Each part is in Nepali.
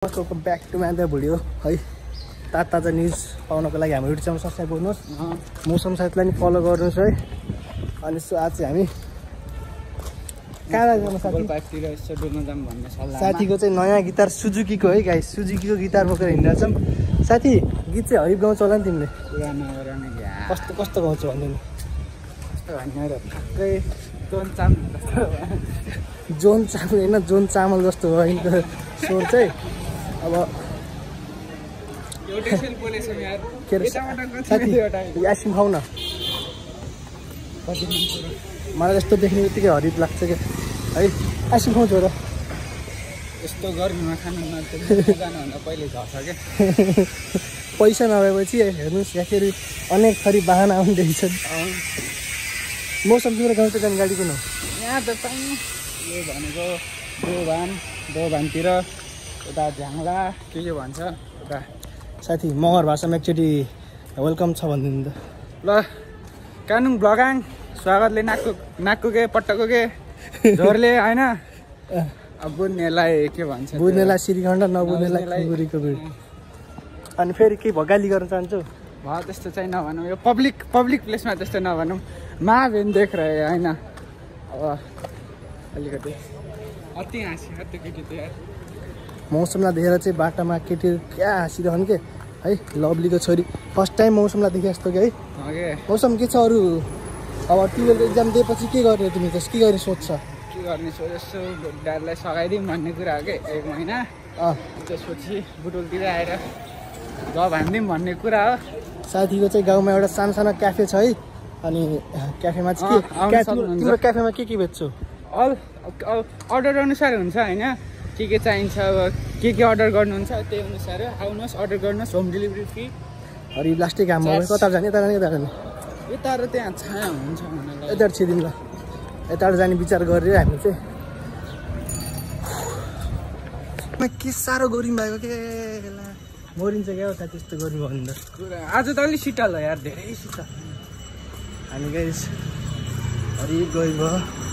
Welcome back to my video है। ताजा न्युज पाउनको लागि हाम्रो युट्युब च्यानल सब्स्क्राइब गर्नुहोस्, मौसम साथीलाई नि फलो गर्नुहोस् है। अनि आज चाहिँ हामी कहाँ जानु साथीको चाहिँ नयाँ गिटार सुजुकीको है गाइस, सुजुकीको गिटार बोकेर हिँडिरहेछौँ। साथी गीत चाहिँ हरिफ गाउँछ होला नि तिमीले? कस्तो कस्तो गाउँछ भन्दैन? जोन चामल होइन, जोन चामल जस्तो हो नि त स्वर चाहिँ। अब आइसक्रिम खाऊ न, मलाई यस्तो देख्ने बित्तिकै हरिफ लाग्छ क्या है। आइसक्रिम खाउँछु र यस्तो गर्मीमा खानु पहिले झर्छ क्या। पैसा नभएपछि हेर्नुहोस् यहाँ फेरि अनेक थरी बाहना आउँदैछ। मौसम तिम्रो गाउँको जानकारी किन हो? यहाँ त चाहिँ यो भनेको दोभानतिर उता झ्याङ्ला के भन्छ उता। साथी मगर भाषामा एकचोटि वेलकम छ भनिदिनु त ल। कानुङ ब्लगाङ स्वागतले नाकको के पट्टको के झोरले होइन। अब बुझ्नेलाई के भन्छ, बुझ्नेलाई श्रीखण्ड, नबुझ्नेलाई खुकुरीको भिड। अनि फेरि केही भगाली गर्न चाहन्छु? भयो त्यस्तो चाहिँ नभनौँ, यो पब्लिक प्लेसमा त्यस्तो नभनौँ। महाभेन देख रहे होइन। अब अलिकति अति हाँस्यो त्यो केटी त यार। मौसमलाई देखेर चाहिँ बाटोमा केटीहरू क्या हाँसिरहन् के है। लभलीको छोरी फर्स्ट टाइम मौसमलाई देखे जस्तो कि है। मौसम के छ अरू? अब 12 एक्जाम दिएपछि के गर्ने तिमी? त के गर्ने सोध्छ? के गर्ने सोच? ड्याडलाई सघाइदिउँ भन्ने कुरा हो कि 1 महिना। त्यसपछि बुटोलतिर आएर जब हान्दिउँ भन्ने कुरा हो। साथीको चाहिँ गाउँमा एउटा सानो सानो क्याफे छ है। अनि क्याफेमा चाहिँ तिम्रो क्याफेमा के बेच्छौ? अर्डर अनुसार हुन्छ होइन। के चाहिन्छ, अब के अर्डर गर्नुहुन्छ त्यही अनुसार आउनुहोस्, अर्डर गर्नुहोस्, होम डेलिभरी फ्री। हरि लास्टै काम हो। कता जाने? यता जाने? यता जाने? यता र त्यहाँ छाया हुन्छ भनेर यता छिदिउँ ल। यताबाट जाने विचार गरेर हामी चाहिँ के साह्रो गरौँ भएको के मरिन्छ क्या हो त्यस्तो गर्नु भन्दा कुरा। आज त अलिक शीतल हो यार, धेरै शीतल। हामी गाइस हरिफ गइ भयो।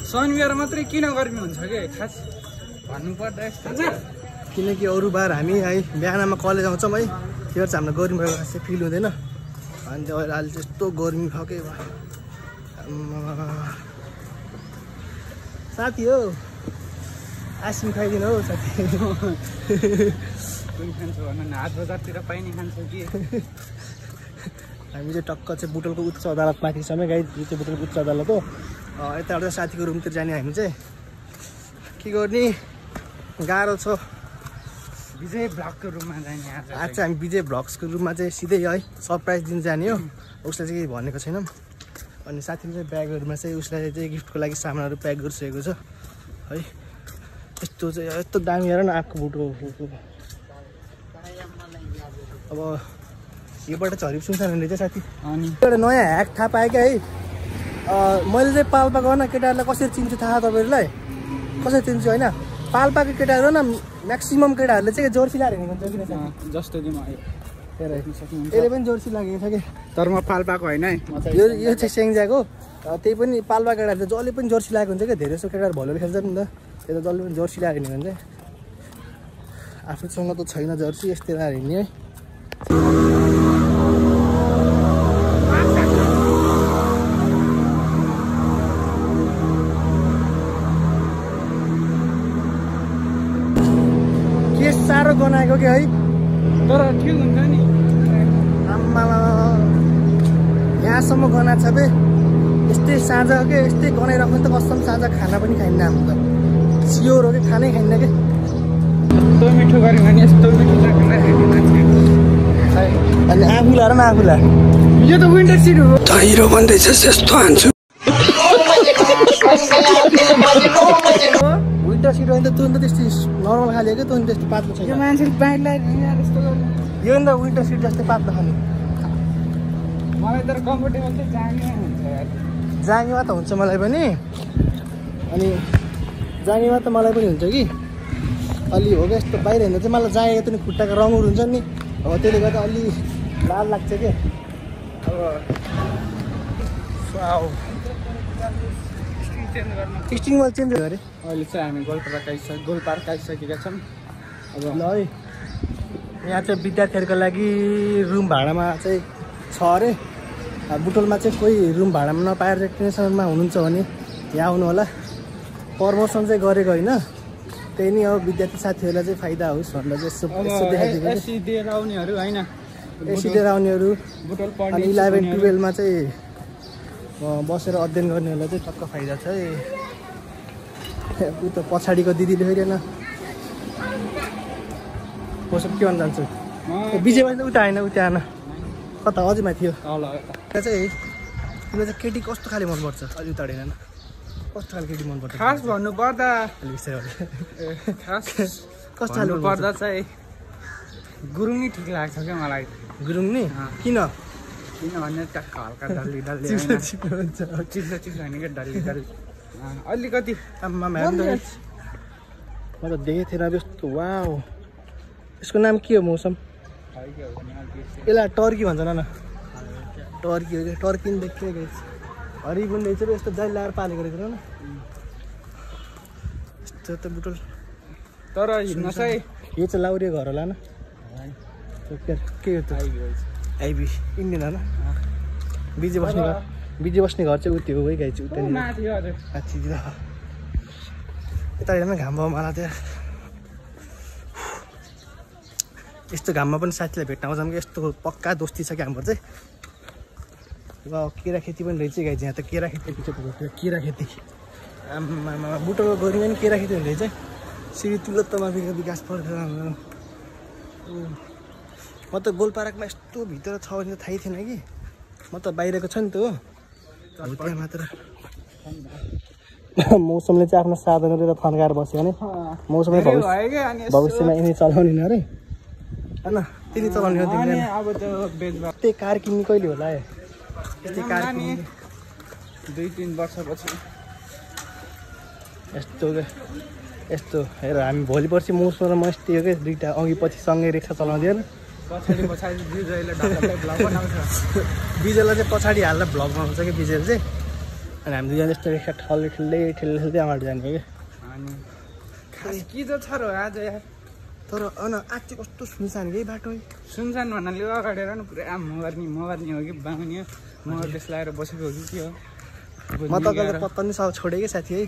शनिबार मात्रै किन गर्मी हुन्छ कि खास भन्नुपर्दा यस्तो किनकि अरू बार हामी है बिहानमा कलेज आउँछौँ है, त्यो चाहिँ हामीलाई गर्मी भएको खासै फिल हुँदैन। अनि त्यो अहिले त्यस्तो गर्मी भयो के भयो। साथी हो आइसक्रिम खाइदिनु हौ साथी। कुन खान्छु भन न, हाट बजारतिर पाइने खान्छु कि? हामी चाहिँ टक्क चाहिँ बुटोलको उच्च अदालत माथि छौँ है गाई। यो चाहिँ बुटोलको उच्च अदालत हो। यताबाट साथीको रुमतिर जाने हामी चाहिँ। के गर्ने गाह्रो छ। विजय भ्लगको रुममा जाने आज चाहिँ हामी विजय भ्लग्सको रुममा चाहिँ सिधै है सरप्राइज दिन जाने हो। उसलाई चाहिँ केही भनेको छैनौँ। अनि साथीले चाहिँ ब्यागहरूमा चाहिँ उसलाई चाहिँ गिफ्टको लागि सामानहरू प्याक गरिसकेको छ है। यस्तो चाहिँ यस्तो दामी हेर न आँखको बुटो। अब योबाट चाहिँ हरिफ सुनसान हुने रहेछ साथी। अनि एउटा नयाँ ह्याक थाहा पाएँ क्या है। मैले चाहिँ पाल्पा गर्न केटाहरूलाई कसरी चिन्छु थाहा तपाईँहरूलाई? कसरी चिन्छु होइन? पाल्पाको केटाहरू न म्याक्सिमम् केटाहरूले चाहिँ जर्सी लगाएर हिँडेको हुन्छ किन साथी? जस्तो कि म यसले पनि जर्सी लागेको छ कि। तर म पाल्पाको होइन है। यो चाहिँ सेङ्जाको। त्यही पनि पाल्पा केटाहरू जसले पनि जर्सी लागेको हुन्छ क्या। धेरै जस्तो केटाहरू भलोले खेल्छ नि त, त्यो त जसले पनि जर्सी लगाएर हिँड्यो भने चाहिँ। आफूसँग त छैन जर्सी, यस्तै लगाएर हिँड्ने है। के साह्रो गनाएको कि है, तर ठिक हुन्छ नि। आम्मा यहाँसम्म गनाएको छ बे। यस्तै साँझ के यस्तै गनाइराख्नु त कसम साँझ खाना पनि खाइन्न हामी त। सियोर हो कि खानै खाइन्न कि। यस्तो मिठो गऱ्यो भने यस्तो मिठो अनि आफूलाई हेर न आफूलाई। यो त विन्टर सिट हो। धैरो भन्दैछ यस्तो हान्छु। विन्टर सिट होइन त त्यो त त्यस्तै नर्मल खाले क्या। त्यो त्यस्तो पातलो छैन। यो मान्छेले बाहिर लगाएर यस्तो गर्नु। यो नि त विन्टर सिट जस्तै पातलो खाने। मलाई तर कम्फर्टेबल चाहिँ जाने हुन्छ यार। जाङेमा त हुन्छ मलाई पनि। अनि जाङेमा त मलाई पनि हुन्छ कि। अलि हो क्या यस्तो बाहिर हिँड्दा चाहिँ मलाई जाँगेको त नि खुट्टाको रङहरू हुन्छ नि। अब त्यसले गर्दा अलि लाल लाग्छ क्या। अब चेन्ज गर्नु स्टिङ वाल चेन्ज गरे अहिले चाहिँ हामी गोलपार्क आइसकेका छौँ अब ल है यहाँ चाहिँ विद्यार्थीहरूको लागि रुम भाडामा चाहिँ छ अरे बुटोलमा चाहिँ कोही रुम भाडामा नपाएर चाहिँ टेन्सनमा हुनुहुन्छ भने यहाँ आउनु होला प्रमोसन चाहिँ गरेको होइन त्यही नै अब विद्यार्थी साथीहरूलाई चाहिँ फाइदा होस् भनेर चाहिँ यसो देखाइदिएको एसी दिएर आउनेहरू होइन एसी दिएर आउनेहरू बुटोल अनि 11-12मा चाहिँ बसेर अध्ययन गर्नेहरूलाई चाहिँ टक्क फाइदा छ है ऊ त पछाडिको दिदीले फेरि होइन मौसम के भन्न जान्छु विजयमा चाहिँ उता आएन उता आएन कता अझै माथि हो त्यहाँ चाहिँ तिमीलाई चाहिँ केटी कस्तो खाले मनपर्छ अलि उता हिँडेन कस्तो खाले केटी मनपर्छ खास भन्नुपर्दा खास कस्तो खाले भन्नुपर्दा चाहिँ गुरुङ नै ठिक लाग्छ क्या मलाई गुरुङ नि किन किनभने टक्क हल्का डल्ली डल्ली चिप्लो हुन्छ चिप्लो होइन क्या डल्ली डल्ली अलिकति आम्मा म त देखेको थिएन अब यस्तो वाउ यसको नाम के हो मौसम यसलाई टर्की भन्छ न टर्की हो क्या टर्की नि देखियो गएछ हरिबुन रहेछ यस्तो जाइल लगाएर पालेको रहेछ न यस्तो त बुटोल तर हिँड्न चाहिँ यो चाहिँ लाउरे घर होला न के हो त आइबी इन्डियन होइन बिजी बस्ने घर चाहिँ उति हो है गाई चाहिँ उता माथि यता हेर्न घाम भयो मलाई त्यहाँ यस्तो घाममा पनि साथीलाई भेट्न आउँछौँ कि यस्तो पक्का दोस्ती छ कि हाम्रो चाहिँ अब केरा खेती पनि रहेछ गाई यहाँ त केरा खेती केरा खेती आमा बुटोको गरीमा पनि केरा खेती हुने रहेछ श्री तिलोत्तमा विकास पर्खेर म त गोलपार्कमा यस्तो भित्र छ भने त थाहै थिएन कि म त बाहिरको छ नि त हो त्यहाँ मात्र मौसमले चाहिँ आफ्नो साधनहरू त थन्काएर बस्यो भने मौसमले भविष्यमा यिनी चलाउने न अरे होइन त्यति चलाउने हो तिमीले अब त त्यही कार किन्ने कहिले होला है त्यस्तै कार किन्ने 2-3 वर्षपछि यस्तो हेर हामी भोलि पर्सि मौसम र म यस्तै हो क्या दुइटा अघि पछि सँगै रिक्सा चलाउँदैन पछाडि विजयलाई चाहिँ पछाडि हाल्दा भ्लग बनाउँछ कि विजयले चाहिँ अनि हामी दुईजना यस्तो रिक्सा ठेल्दै अगाडि जाने हो क्या अनि खास के त छ र आज यार तर होइन आज चाहिँ कस्तो सुनसान यही बाटो है सुनसान भन्नाले अगाडि र पुरा मगर्ने हो कि बाहुनी हो मगर त्यस लगाएर बसेको हो कि के हो म त कहिले पत्ता नि सब छोडेँ कि साथी है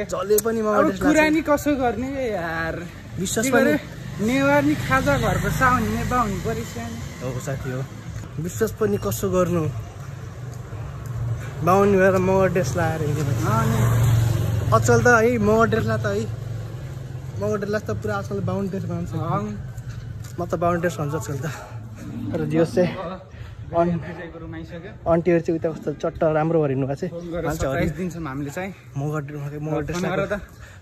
जसले पनि मगर कुरा नि कसो गर्ने यार विश्वास पनि नेवार नि खाजा घरको साउनी बाहुनी परिस हो साथी हो विश्वास पनि कसो गर्नु बाहुनी भएर मगर ड्रेस लगाएर हिँड्ने अचल त है मगर ड्रेसलाई त है मगर ड्रेसलाई त पुरा आजकल बाहुनी ड्रेस बनाउँछ म त बाहुनी ड्रेस भन्छ अचल त तर जियोस् चाहिँ अन्टीहरू चाहिँ उता कस्तो चट्ट राम्रो भएर हिँड्नु भएको चाहिँ दिन्छौँ हामीले चाहिँ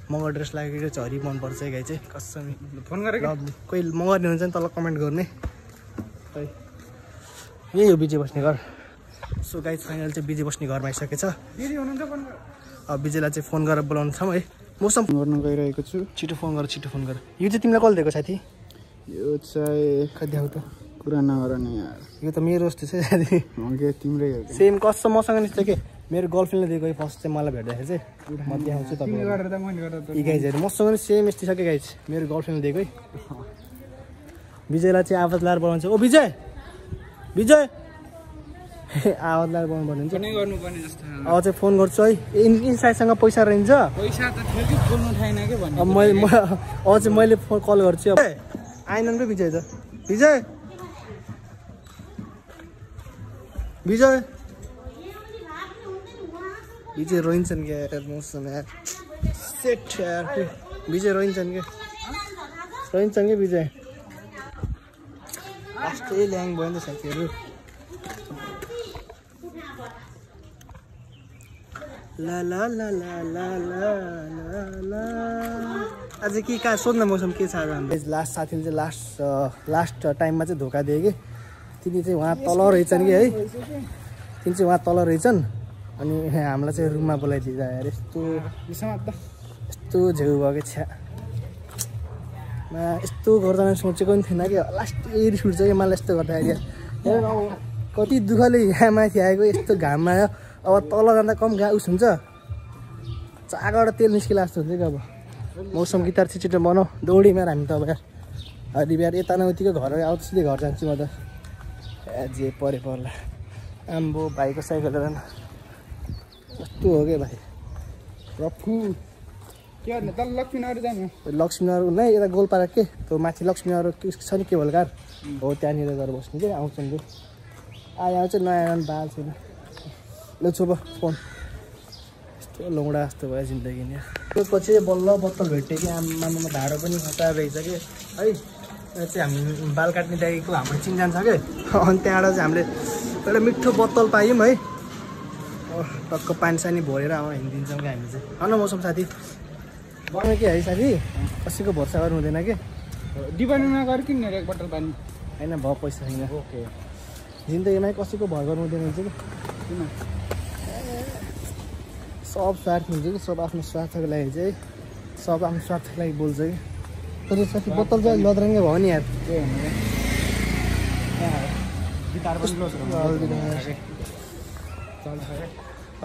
मगर ड्रेस लागेको झरी मनपर्छ गाई चाहिँ कसम फोन गरेको कोही मगर्ने हुन्छ नि तल कमेन्ट गर्ने है यही हो बिजे बस्ने घर सो गाई फाइनल चाहिँ बिजे बस्ने घरमा आइसकेको छ अब बिजेलाई चाहिँ फोन गरेर बोलाउनु छौँ है मौसम गर्नु गइरहेको छु छिटो फोन गर यो चाहिँ तिमीलाई कल दिएको साथी यो चाहिँ खद्याउ त कुरा नगर नि यार यो त मेरो जस्तो छ साथी तिम्रै सेम कस्तो मसँग नि के मेरो गर्लफ्रेन्डले दिएको फर्स्ट चाहिँ मलाई भेट्दाखेरि चाहिँ म देखाउँछु तपाईँलाई गाइजहरू मसँग नि सेम यस्तै छ कि गाइज मेरो गर्लफ्रेन्डले दिएको है विजयलाई चाहिँ आवाज लाएर बोलाउँछ ओ विजय आवाज लाएर बोलाउनु पर्ने हुन्छ अब चाहिँ फोन गर्छु है इन्साइडसँग पैसा रहन्छ अब मैले फोन कल गर्छु अब आएनन् र विजय त विजय रोइन्छन् क्या यार मौसम यार सेट यार विजय रोइन्छन् क्या विजय लास्टै ल्याङ भयो नि त साथीहरू ला ला ला ला ला ला ला आज के कहाँ सोध्न मौसम के छ आज लास्ट साथीले चाहिँ लास्ट टाइममा चाहिँ धोका दियो कि तिनी चाहिँ उहाँ तल रहेछन् कि है तिनी चाहिँ उहाँ तल रहेछन् अनि हामीलाई चाहिँ रुममा बोलाइदिन्छ यार यस्तो झेउ भयो कि छ्या यस्तो गर्दा सोचेको पनि थिएन कि लास्ट रिस उठ्छ कि मलाई यस्तो गर्दाखेरि कति दुःखले यहाँ माथि आएको यस्तो घाममा अब तल जाँदा कम उस हुन्छ चागबाट तेल निस्किला जस्तो हुन्छ कि अब मौसम गिटार छिटो बनाऊ दौडीमा हामी त अब यार हरि बिहार यता न उतिकै घर आउँछ सिधै घर जान्छु म त जे परे पर्ला आम्बो भाइको साइकल हेर न कस्तो हो क्या भाइ रफु के गर्ने तल लक्ष्मीनगर जानु लक्ष्मीनगर नै यता गोलपारा के त्यो माथि लक्ष्मीनगर छ नि केबल कार हो त्यहाँनिर गएर बस्नु कि आउँछ नि आउँछ नयाँ बाल छैन ल छोप फोन यस्तो लौडा जस्तो भयो जिन्दगी नि त्यो पछि बल्ल बत्तल भेट्यो कि आमामा भाडो पनि खतरा रहेछ कि है यो चाहिँ हामी बाल काट्ने दाइको हाम्रो चिनजान छ कि अनि त्यहाँबाट चाहिँ हामीले एउटा मिठो बत्तल पायौँ है टक्क पानी सानी भरेर हिँडिदिन्छौँ कि हामी चाहिँ होइन मौसम साथी गर्ने के है साथी कसैको भरोसा गर्नु हुँदैन कि डिपार्टमेन्टमा गएर किन्ने एक बोतल पानी होइन भयो पैसा छैन ओके जिन्दगीमा कसैको भर गर्नु हुँदैन हुन्छ कि किन सब स्वार्थ हुन्छ कि सब आफ्नो स्वार्थको लागि चाहिँ सब आफ्नो स्वार्थको लागि बोल्छ कि तर साथी बोतल चाहिँ लद्राङ्गै भयो नि यार के भने गिटार पनि क्लोज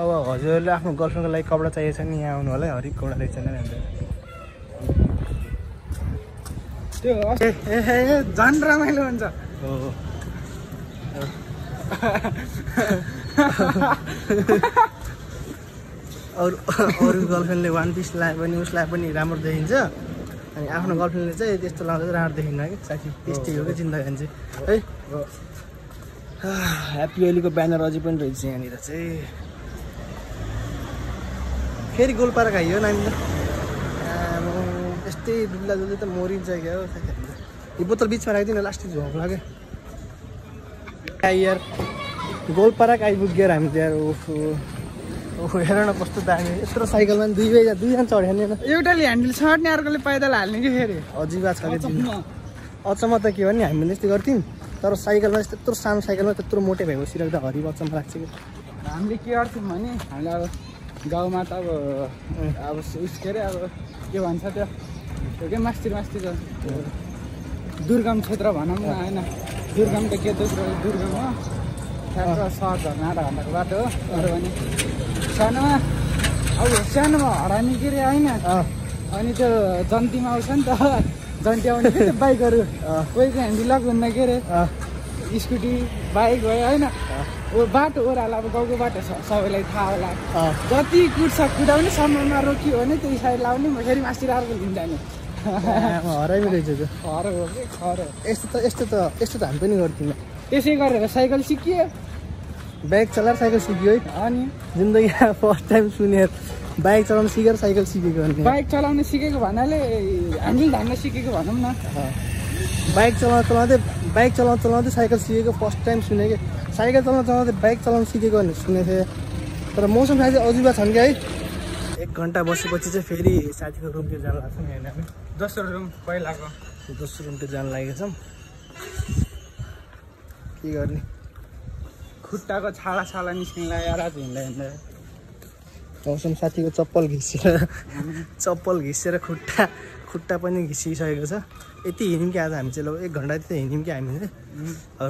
अब हजुरहरूले आफ्नो गर्लफ्रेन्डको लागि कपडा चाहिएको छ नि यहाँ आउनु होला है हरेक कपडा रहेछ नि त्यो झन् रमाइलो हुन्छ हो अरू गर्लफ्रेन्डले वान पिस लगाए पनि उसलाई पनि राम्रो देखिन्छ अनि आफ्नो गर्लफ्रेन्डले चाहिँ त्यस्तो लाउँदा चाहिँ राम्रो देखिन्न कि साथी त्यस्तै हो कि जिन्दगी चाहिँ है ह्याप्पी ओलीको ब्यानर अझै पनि रहेछ यहाँनिर चाहिँ फेरि गोलपारा खाइयो नानी त यस्तै डुल्दा डुल्दै त मरिन्छ क्या हो साथीहरू यो बोतल बिचमा राखिदिनु लास्ट झोक लाग्यो यार गोलपारा आइपुग्यो हामी त यार ओहो ओहो हेर न कस्तो दामी यत्रो साइकलमा दुईजना चढ्यो नि एउटाले ह्यान्डल छाड्ने अर्कोले पैदल हाल्ने कि फेरि अजिबा छ अचम्म त के भने हामीले यस्तै गर्थ्यौँ तर साइकलमा त्यत्रो सानो साइकलमा त्यत्रो मोटे भएपछि राख्दा हरिब अचम्म लाग्छ कि हामीले के गर्थ्यौँ भने हामीले अब गाउँमा त अब उस के अरे अब के भन्छ त्यो के मास्तिर दुर्गम क्षेत्र भनौँ न होइन दुर्गम त के दुर्गम हो ठ्याक्क सहर झर्ना आधा घन्टाको बाटो हो तर पनि सानोमा हरानी के अरे होइन अनि त्यो जन्तीमा आउँछ नि त जन्ती आउने के त्यो बाइकहरू कोहीको ह्यान्डलक हुन्न के अरे स्कुटी बाइक भयो होइन बाटो ओह्रालो अब गाउँको बाटो सबैलाई थाहा होला जति कुदाउने समयमा रोकियो भने त्यो साइड लाउने फेरि मास्तिर अर्को लिन जाने हराइमै रहेछ त्यो खर हो कि खर यस्तो त हामी पनि गर्थ्यौँ त्यसै गरेर साइकल सिकियो बाइक चलाएर साइकल सिक्यो है अनि जिन्दगीमा फर्स्ट टाइम सुनेर बाइक चलाउन सिकेर साइकल सिकेको भने बाइक चलाउन सिकेको भन्नाले ह्यान्डल धान्न सिकेको भनौँ न बाइक चलाउँदै साइकल सिकेको फर्स्ट टाइम सुनेको साइकल चलाउँदै बाइक चलाउन सिकेको भनेर सुनेको थिएँ तर मौसम साथी अजुबा छन् क्या है 1 घन्टा बसेपछि चाहिँ फेरि साथीको रुमतिर जान लाग्छौँ नि होइन हामी दोस्रो रुम पहिलाको दोस्रो रुमतिर जान लागेको छौँ के गर्ने खुट्टाको छाला निस्किन लाग्यो आज हिँड्दा मौसम साथीको चप्पल घिसेर खुट्टा पनि घिसिसकेको छ यति हिँड्यौँ कि आज हामी चाहिँ ल 1 घन्टा त हिँड्यौँ कि हामी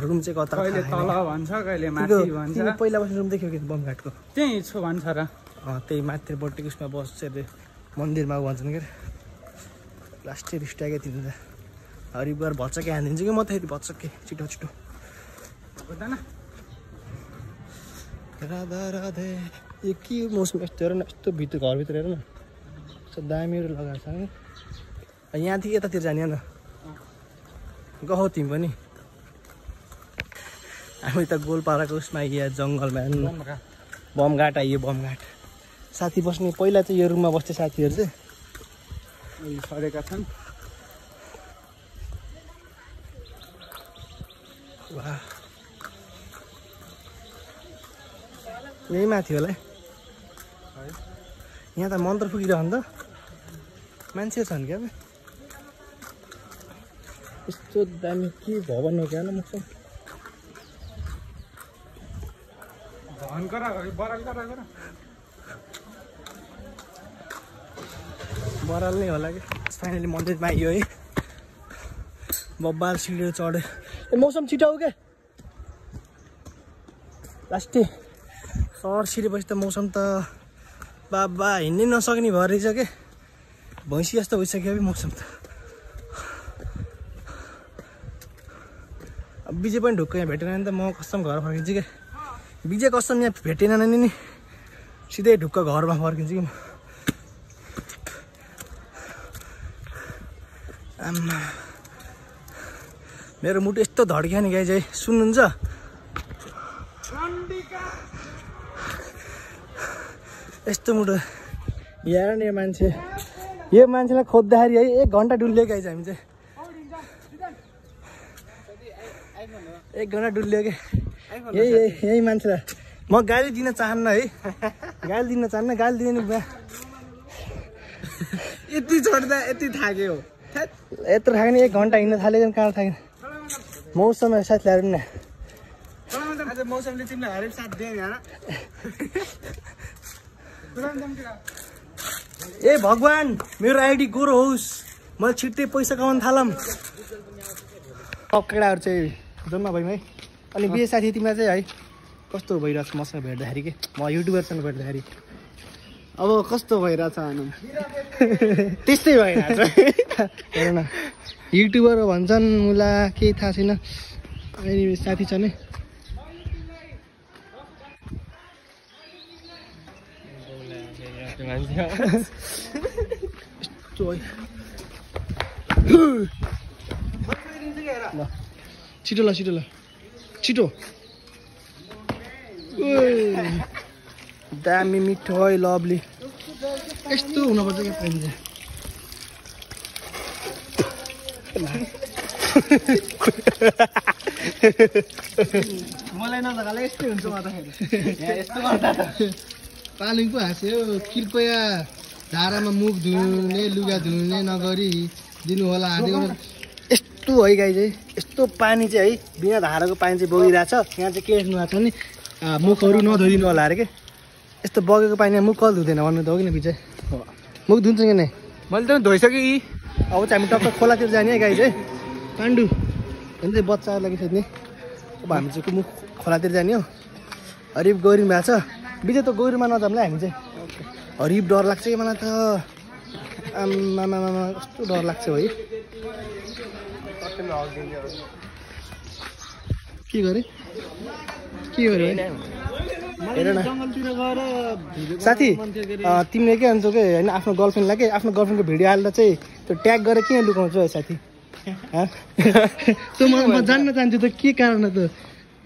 रुम चाहिँ कता कहिले तल भन्छ कहिले माथि भन्छ पहिला बस्ने रुम देख्यो कि बमघाटको त्यही छु भन्छ र त्यही माथिपट्टिको उसमा बस्छ अरे मन्दिरमा भन्छन् क्या लास्टै रिस्ट्याएकै तिनीहरू हरिबार भचके हानिदिन्छु कि म त फेरि भचके छिटो हुँदैन राधा राधे यो के मौसम यस्तो हेर न यस्तो भित्र घरभित्र हेर न यस्तो दामीहरू लगाएको छ नि यहाँदेखि यतातिर जाने न गहौ तिमी पनि हामी त गोलपाराको उसमा आइयो जङ्गलमा बमघाट आइयो बमघाट साथी बस्ने पहिला चाहिँ यो रुममा बस्ने साथीहरू चाहिँ सरेका छन् यही माथि होला है यहाँ त मन्त्र फुकिरहन् त मान्छेहरू छन् क्या यस्तो दामी के भवन हो क्या मौसम बराल नै होला कि फाइनली मन्दिरमा आइयो है बब्बार सिँढीहरू चढ्यो ए मौसम छिटो हो क्या लास्टै सहर सिरेपछि त मौसम त बाबा हिँड्नै नसक्ने भएर रहेछ के भैँसी जस्तो भइसक्यो कि मौसम त अब विजय पनि ढुक्क यहाँ भेटेन भने त म कस्टम घर फर्किन्छु कि विजय कस्टम यहाँ भेटेन भने नि सिधै ढुक्क घरमा फर्किन्छु कि म आम्मा मेरो मुटु यस्तो धड्क्यो नि गाई चाहिँ सुन्नुहुन्छ यस्तो मुटु यहाँ नि यो मान्छेलाई खोज्दाखेरि है 1 घन्टा डुल्यो गाई चाहिँ हामी चाहिँ 1 घन्टा डुल्यो कि यही मान्छेलाई म गाली दिन चाहन्न है गाली दिन चाहन्न गाली दिने यति छोड्दा यति थाक्यो यत्रो थाक्यो नि 1 घन्टा हिँड्न थाल्यो कहाँ थाक्यो मौसम साथ ल्याएर नि आज मौसमले तिमीलाई हरेक साथ दिएन हैन ए भगवान मेरो आइडी गोरो होस् मैले छिट्टै पैसा कमाउन थालम सब केटाहरू चाहिँ जम्मा भयौँ है अनि बिहे साथी तिमीलाई चाहिँ है कस्तो भइरहेछ मसँग भेट्दाखेरि के म युट्युबरसँग भेट्दाखेरि अब कस्तो भइरहेछ भनौँ त्यस्तै भइरहेछ हेर न युट्युबर हो भन्छन् मलाई केही थाहा छैन अनि साथी छ नि छिटो ल छिटो ल छिटो दामी मिठो है लभली यस्तो हुनुपर्छ क्या पाइन्छ मलाई नजगाले यस्तै हुन्छ म त यस्तो गर्दा त पालिङ पो हाँस्यो कृपया धारामा मुख धुने लुगा धुने नगरी दिनु होला हाल्यो यस्तो है गाई चाहिँ यस्तो पानी चाहिँ है बिना धाराको पानी चाहिँ बगिरहेछ यहाँ चाहिँ के लेख्नु भएको छ नि मुखहरू नधोइदिनु होला अरे के यस्तो बगेको पानी मुख कल धुँदैन भन्नु त हो कि न पछि मुख धुन्छ कि नै मैले त धोइसकेँ अब चाहिँ हामी टक्क खोलातिर जाने है गाई चाहिँ पाण्डु भने चाहिँ बच्चाको लागि सोध्ने अब हामी चाहिँ मुख खोलातिर जाने हो हरिफ गौरी भएको छ बिजय त गौरीमा नजाउँला हामी चाहिँ हरिफ डर लाग्छ कि मलाई त आमामा कस्तो डर लाग्छ है के गरे हेर न साथी तिमीले के भन्छौ कि होइन आफ्नो गर्लफ्रेन्डलाई के आफ्नो गर्लफ्रेन्डको भिडियो हाल्दा चाहिँ त्यो ट्याग गरेर किन लुकाउँछौ है साथी त्यो म जान्न चाहन्छु त के कारण त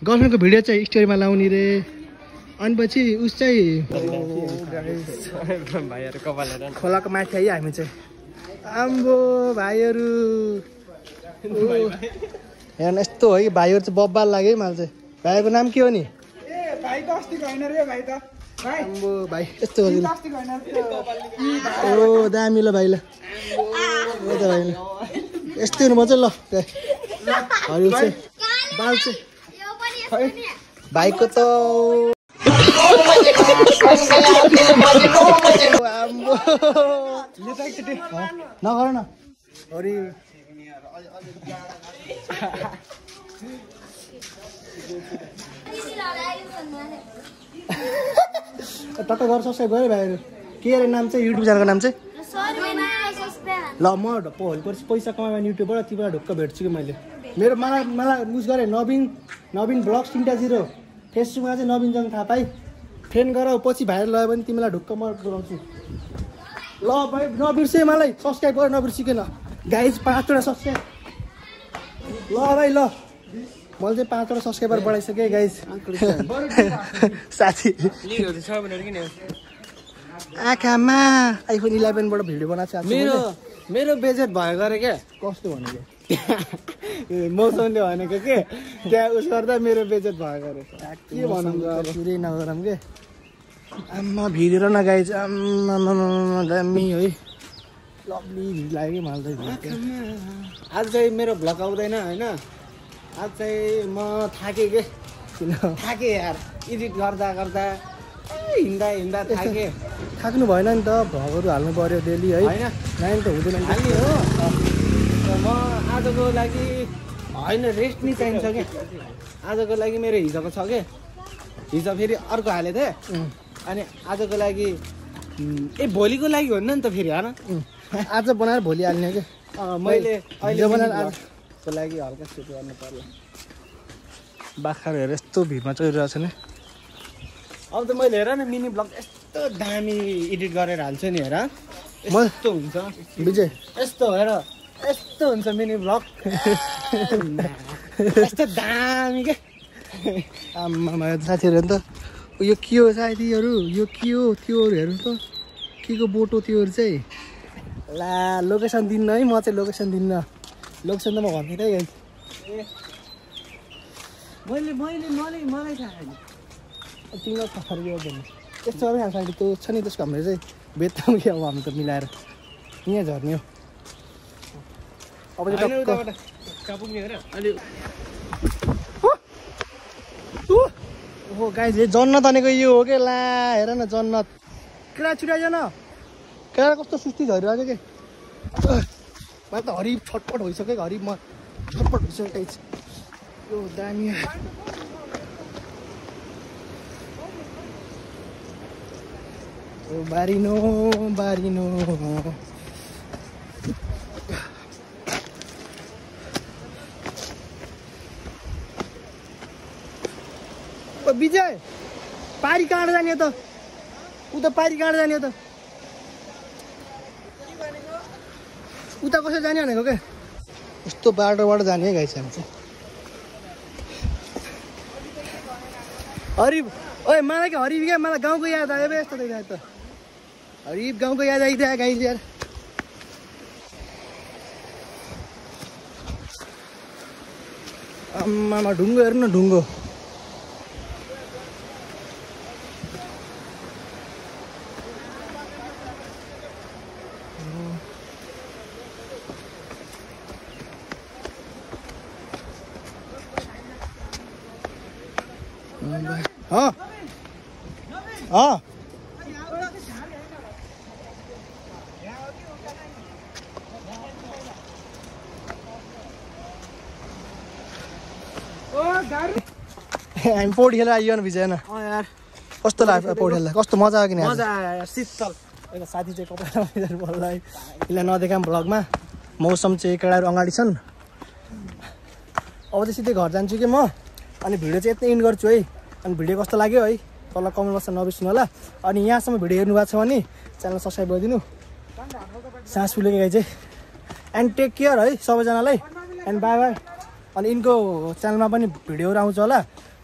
गर्लफ्रेन्डको भिडियो चाहिँ स्टोरीमा लाउने रे अनि पछि उस चाहिँ खोलाको माथि आइयो हामी चाहिँ आम्बो भाइहरू हेर्न यस्तो हो कि भाइहरू चाहिँ बब्बाल लाग्यो है मलाई चाहिँ भाइको नाम के हो नि आम्बो भाइ यस्तो हो ओ दामी ल भाइ ल यस्तै हुनुपर्छ ल हरियो चाहिँ बाल चाहिँ भाइको त नगर न हरि टक्क गरेर सब्सक्राइब गरेँ भाइहरू के अरे नाम चाहिँ युट्युब च्यानलको नाम चाहिँ ल म भोलि पर्सि पैसा कमायो भने युट्युबबाट तिमीलाई ढुक्क भेट्छु कि मैले मेरो मलाई उस गरेँ नवीन ब्लग्स 3.0 फेसबुकमा चाहिँ नवीन जङ थाहा पाइ फ्रेन्ड गर पछि भाइरल लगायो भने तिमीलाई ढुक्क म बोलाउँछु ल भाइ नबिर्से मलाई सब्सक्राइब गर नबिर्सिकन गाइज 5वटा सब्सक्राइब ल भाइ ल मैले चाहिँ 5वटा सब्सक्राइबर बढाइसकेँ गाइज साथी आँखामा आइफोन 11बाट भिडियो बनाएको छ मेरो बेजेट भयो गरे क्या कस्तो भनेको मौसमले भनेको के त्यहाँ उस गर्दा मेरो बेजेट भयो गरे के भनौँ पुरै नगरौँ के आम्मा भिडेर न गाइज आम्मा दामी है लभली भिड लाग्यो कि मलाई आज चाहिँ मेरो भ्लग आउँदैन होइन आज चाहिँ म थाकेँ के किन थाकेँ यार एडिट गर्दा हिँड्दा थाकेँ थाक्नु भएन नि त भ्लगहरू हाल्नु पर्यो डेली है होइन नाइन त हुँदैन हाल्ने हो म आजको लागि होइन रेस्ट नि चाहिन्छ क्या आजको लागि मेरो हिजोको छ क्या हिजो फेरि अर्को हालेको थिएँ अनि आजको लागि ए भोलिको लागि हो नि त फेरि होइन आज बनाएर भोलि हाल्ने के मैले अहिले बनाएर आजको लागि हल्का सुट गर्नु पर्ला बाख्राहरू यस्तो भिडमा चढिरहेको छ नि अब त मैले हेर न मिनी ब्लग यस्तो दामी एडिट गरेर हाल्छु नि हेर यस्तो हुन्छ विजय यस्तो हेर यस्तो हुन्छ मिनी ब्लग यस्तो दामी के आमा साथीहरू नि त यो के हो साथीहरू यो के हो त्योहरू हेर्नु त के को बोटो त्योहरू चाहिँ ला लोकेसन दिन्न है म चाहिँ लोकेसन दिन्न लोकेसन त म भन्दिनँ है मलाई थाहा छैन तिमीलाई थाहा फरक भन्नु यस्तो अब साथी त्यो छ नि त्यसको हाम्रो चाहिँ बेच्नु कि अब हामी त मिलाएर यहाँ झर्ने हो अब ओहो गाइस यो जन्नत भनेको यो हो के ला हेर न जन्नत केरा छिराइज न केरा कस्तो सुस्ती झरिरहेको के मलाई त हरिब छटपट भइसक्यो हरिब म छटपट भइसक्यो गाइस यो दामी बारिनो बारिनो विजय पारी कहाँ जाने त उता पारी कहाँ जाने त उता कसरी जाने भनेको के यस्तो बाटोबाट जाने है गाइस हामी चाहिँ हरिब ओए मलाई के हरिब क्या मलाई गाउँको याद आयो बे यस्तो देखा त हरिब गाउँको याद आइदियो गाइस यार आम्मामा ढुङ्गो हेर्नु न ढुङ्गो हामी पौडी खेलेर आइयो न विजय न यार कस्तो लाग्यो पौडी खेल्दा कस्तो मजा आयो कि मजा आयो शीतल एउटा साथी चाहिँ कपडा लगाइदिएर बोल्दै यसलाई नदेखाम भ्लगमा मौसम चाहिँ केटाहरू अगाडि छन् अब चाहिँ सिधै घर जान्छु कि म अनि भिडियो चाहिँ यति इन्ड गर्छु है अनि भिडियो कस्तो लाग्यो है तल कमेन्ट बक्समा नबिर्सिनु होला अनि यहाँसम्म भिडियो हेर्नु भएको छ भने च्यानल सब्सक्राइब गरिदिनु सास फुलेको गाई चाहिँ एन्ड टेक केयर है सबैजनालाई एन्ड बाई बाई अनि यिनको च्यानलमा पनि भिडियोहरू आउँछ होला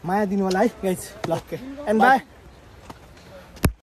माया दिनु होला है गाइज ल एन्ड बाई